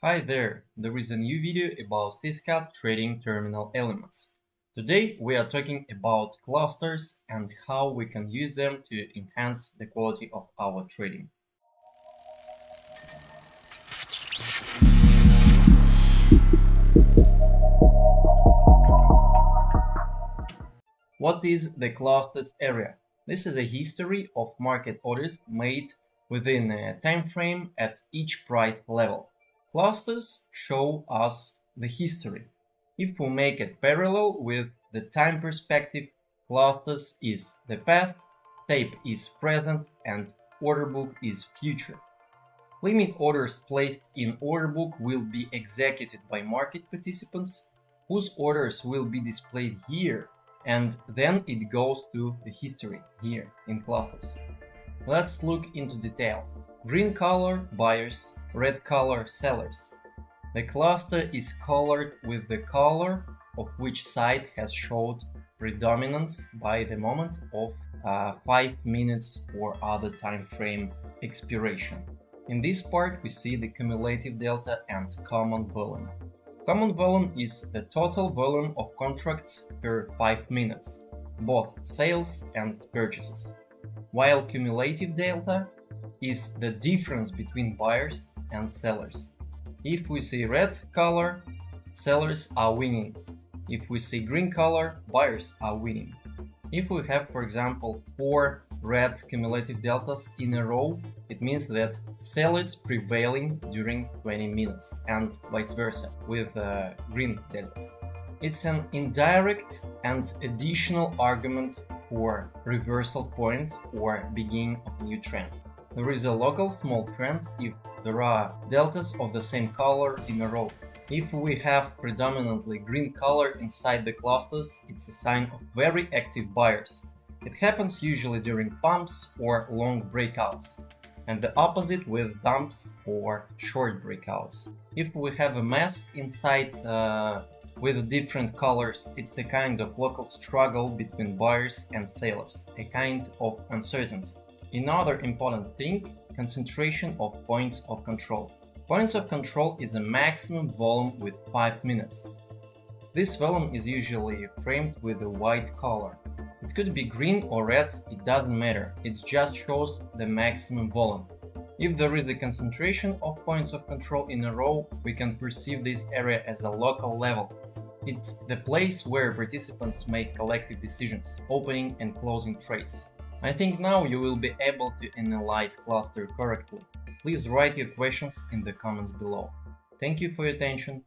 Hi there is a new video about CASHBACK trading terminal elements. Today we are talking about clusters and how we can use them to enhance the quality of our trading. What is the clusters area? This is a history of market orders made within a time frame at each price level. Clusters show us the history. If we make it parallel with the time perspective, clusters is the past, tape is present, and order book is future. Limit orders placed in order book will be executed by market participants, whose orders will be displayed here, and then it goes to the history here in clusters. Let's look into details. Green color buyers, red color sellers. The cluster is colored with the color of which side has showed predominance by the moment of 5 minutes or other time frame expiration. In this part we see the cumulative delta and common volume. Common volume is the total volume of contracts per 5 minutes, both sales and purchases, while cumulative delta is the difference between buyers and sellers. If we see red color, sellers are winning. If we see green color, buyers are winning. If we have, for example, 4 red cumulative deltas in a row, it means that sellers prevailing during 20 minutes and vice versa with green deltas. It's an indirect and additional argument for reversal point or beginning of a new trend. There is a local small trend if there are deltas of the same color in a row. If we have predominantly green color inside the clusters, it's a sign of very active buyers. It happens usually during pumps or long breakouts, and the opposite with dumps or short breakouts. If we have a mess inside with different colors, it's a kind of local struggle between buyers and sellers, a kind of uncertainty. Another important thing, concentration of points of control. Points of control is a maximum volume with 5 minutes. This volume is usually framed with a white color. It could be green or red, it doesn't matter, it just shows the maximum volume. If there is a concentration of points of control in a row, we can perceive this area as a local level. It's the place where participants make collective decisions, opening and closing trades. I think now you will be able to analyze cluster correctly. Please write your questions in the comments below. Thank you for your attention.